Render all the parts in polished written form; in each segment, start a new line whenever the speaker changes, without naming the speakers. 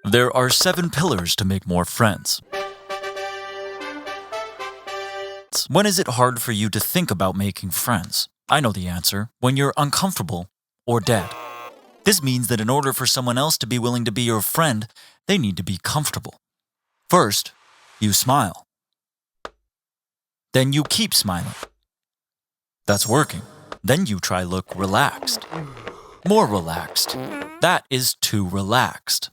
There are 7 pillars to make more friends. When is it hard for you to think about making friends? I know the answer. When you're uncomfortable or dead. This means that in order for someone else to be willing to be your friend, they need to be comfortable. First, you smile. Then you keep smiling. That's working. Then you try look relaxed. More relaxed. That is too relaxed.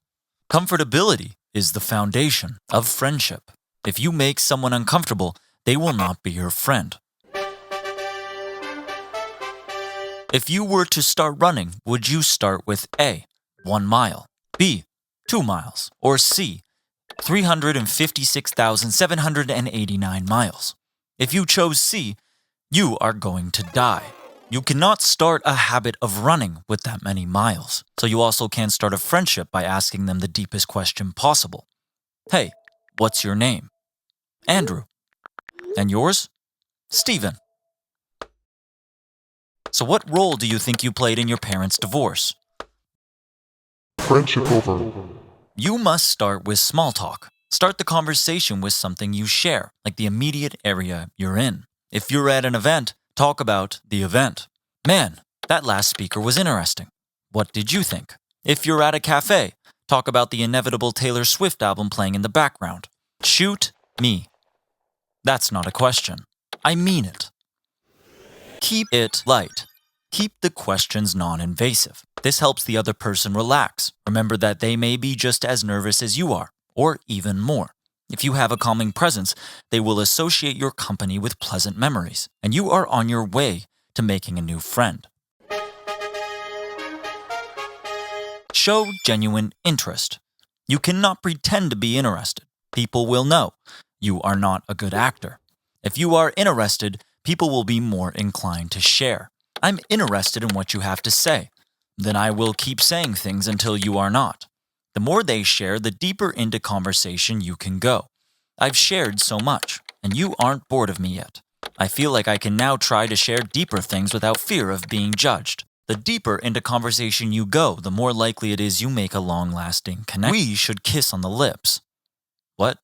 Comfortability is the foundation of friendship. If you make someone uncomfortable, they will not be your friend. If you were to start running, would you start with A, 1 mile, B, 2 miles, or C, 356,789 miles? If you chose C, you are going to die. You cannot start a habit of running with that many miles, so you also can't start a friendship by asking them the deepest question possible. Hey, what's your name? Andrew. And yours? Stephen. So what role do you think you played in your parents' divorce?
Friendship over.
You must start with small talk. Start the conversation with something you share, like the immediate area you're in. If you're at an event, talk about the event. Man, that last speaker was interesting. What did you think? If you're at a cafe, talk about the inevitable Taylor Swift album playing in the background. Shoot me. That's not a question. I mean it. Keep it light. Keep the questions non-invasive. This helps the other person relax. Remember that they may be just as nervous as you are, or even more. If you have a calming presence, they will associate your company with pleasant memories, and you are on your way to making a new friend. Show genuine interest. You cannot pretend to be interested. People will know you are not a good actor. If you are interested, people will be more inclined to share. I'm interested in what you have to say. Then I will keep saying things until you are not. The more they share, the deeper into conversation you can go. I've shared so much, and you aren't bored of me yet. I feel like I can now try to share deeper things without fear of being judged. The deeper into conversation you go, the more likely it is you make a long-lasting connection. We should kiss on the lips. What?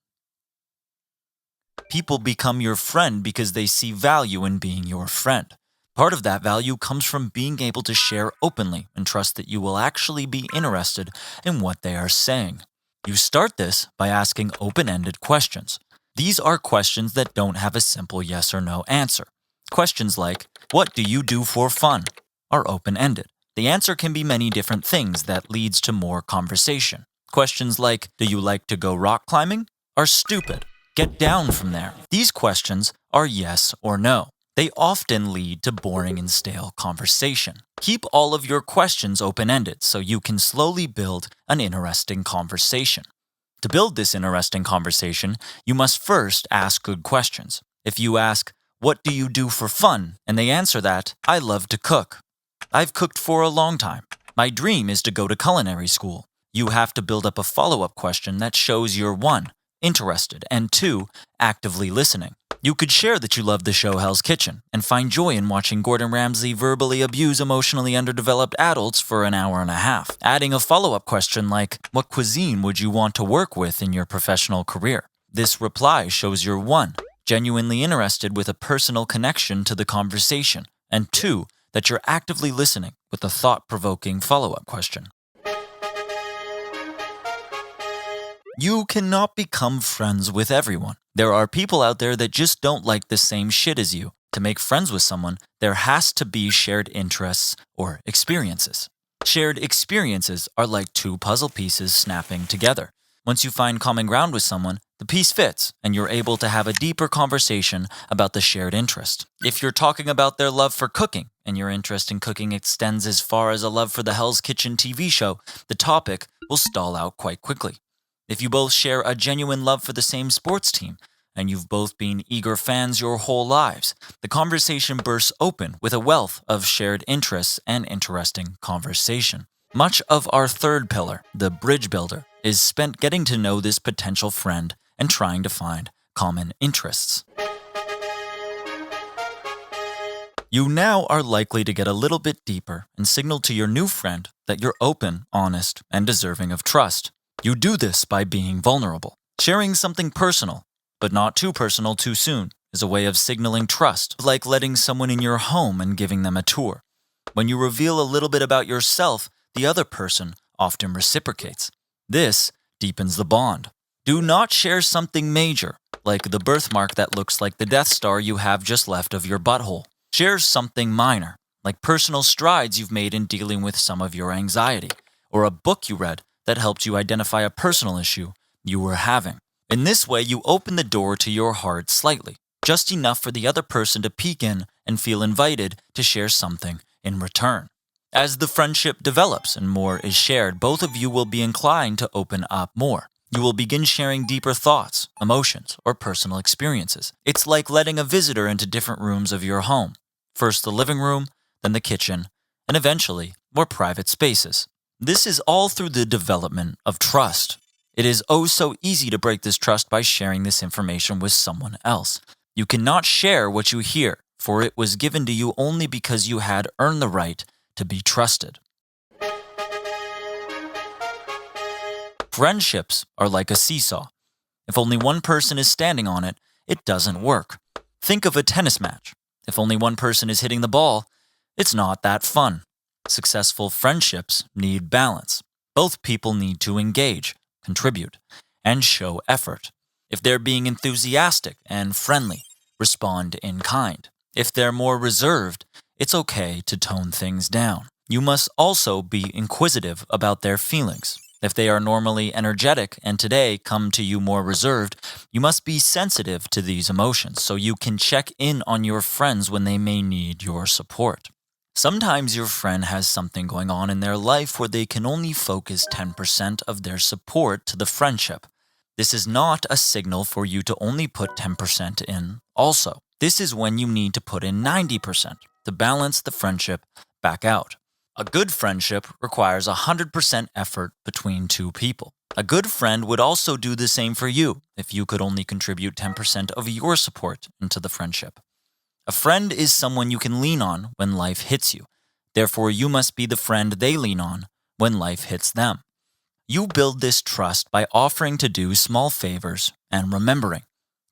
People become your friend because they see value in being your friend. Part of that value comes from being able to share openly and trust that you will actually be interested in what they are saying. You start this by asking open-ended questions. These are questions that don't have a simple yes or no answer. Questions like, what do you do for fun? Are open-ended. The answer can be many different things that leads to more conversation. Questions like, do you like to go rock climbing? Are stupid. Get down from there. These questions are yes or no. They often lead to boring and stale conversation. Keep all of your questions open-ended so you can slowly build an interesting conversation. To build this interesting conversation, you must first ask good questions. If you ask, what do you do for fun? And they answer that, I love to cook. I've cooked for a long time. My dream is to go to culinary school. You have to build up a follow-up question that shows you're 1, interested, and 2, actively listening. You could share that you love the show Hell's Kitchen and find joy in watching Gordon Ramsay verbally abuse emotionally underdeveloped adults for an hour and a half. Adding a follow-up question like, what cuisine would you want to work with in your professional career? This reply shows you're 1, genuinely interested with a personal connection to the conversation, and 2, that you're actively listening with a thought-provoking follow-up question. You cannot become friends with everyone. There are people out there that just don't like the same shit as you. To make friends with someone, there has to be shared interests or experiences. Shared experiences are like 2 puzzle pieces snapping together. Once you find common ground with someone, the piece fits, and you're able to have a deeper conversation about the shared interest. If you're talking about their love for cooking, and your interest in cooking extends as far as a love for the Hell's Kitchen TV show, the topic will stall out quite quickly. If you both share a genuine love for the same sports team, and you've both been eager fans your whole lives, the conversation bursts open with a wealth of shared interests and interesting conversation. Much of our third pillar, the bridge builder, is spent getting to know this potential friend and trying to find common interests. You now are likely to get a little bit deeper and signal to your new friend that you're open, honest, and deserving of trust. You do this by being vulnerable. Sharing something personal, but not too personal too soon, is a way of signaling trust, like letting someone in your home and giving them a tour. When you reveal a little bit about yourself, the other person often reciprocates. This deepens the bond. Do not share something major, like the birthmark that looks like the Death Star you have just left of your butthole. Share something minor, like personal strides you've made in dealing with some of your anxiety, or a book you read that helped you identify a personal issue you were having. In this way, you open the door to your heart slightly, just enough for the other person to peek in and feel invited to share something in return. As the friendship develops and more is shared, both of you will be inclined to open up more. You will begin sharing deeper thoughts, emotions, or personal experiences. It's like letting a visitor into different rooms of your home. First the living room, then the kitchen, and eventually more private spaces. This is all through the development of trust. It is oh so easy to break this trust by sharing this information with someone else. You cannot share what you hear, for it was given to you only because you had earned the right to be trusted. Friendships are like a seesaw. If only one person is standing on it, it doesn't work. Think of a tennis match. If only one person is hitting the ball, it's not that fun. Successful friendships need balance. Both people need to engage, contribute, and show effort. If they're being enthusiastic and friendly, respond in kind. If they're more reserved, it's okay to tone things down. You must also be inquisitive about their feelings. If they are normally energetic and today come to you more reserved, you must be sensitive to these emotions so you can check in on your friends when they may need your support. Sometimes your friend has something going on in their life where they can only focus 10% of their support to the friendship. This is not a signal for you to only put 10% in also. This is when you need to put in 90% to balance the friendship back out. A good friendship requires 100% effort between two people. A good friend would also do the same for you if you could only contribute 10% of your support into the friendship. A friend is someone you can lean on when life hits you. Therefore, you must be the friend they lean on when life hits them. You build this trust by offering to do small favors and remembering.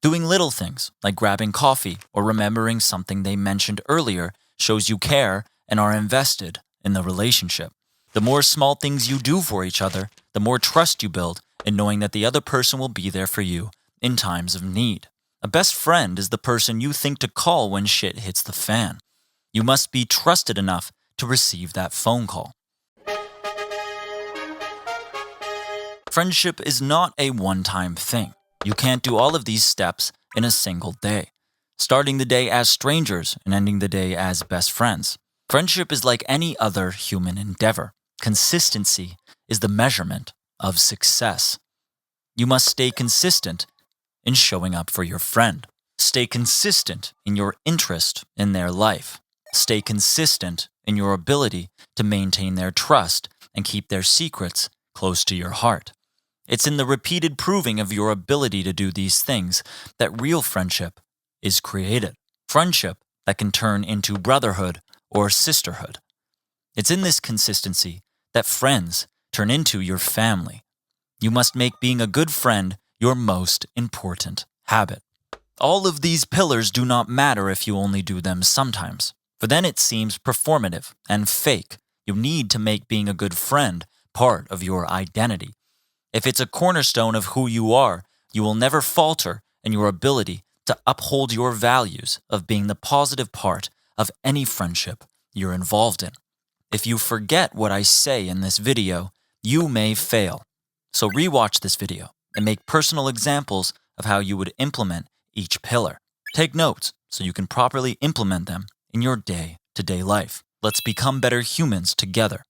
Doing little things like grabbing coffee or remembering something they mentioned earlier shows you care and are invested in the relationship. The more small things you do for each other, the more trust you build in knowing that the other person will be there for you in times of need. A best friend is the person you think to call when shit hits the fan. You must be trusted enough to receive that phone call. Friendship is not a one-time thing. You can't do all of these steps in a single day. Starting the day as strangers and ending the day as best friends. Friendship is like any other human endeavor. Consistency is the measurement of success. You must stay consistent in showing up for your friend. Stay consistent in your interest in their life. Stay consistent in your ability to maintain their trust and keep their secrets close to your heart. It's in the repeated proving of your ability to do these things that real friendship is created. Friendship that can turn into brotherhood or sisterhood. It's in this consistency that friends turn into your family. You must make being a good friend your most important habit. All of these pillars do not matter if you only do them sometimes, for then it seems performative and fake. You need to make being a good friend part of your identity. If it's a cornerstone of who you are, you will never falter in your ability to uphold your values of being the positive part of any friendship you're involved in. If you forget what I say in this video, you may fail. So rewatch this video and make personal examples of how you would implement each pillar. Take notes so you can properly implement them in your day-to-day life. Let's become better humans together.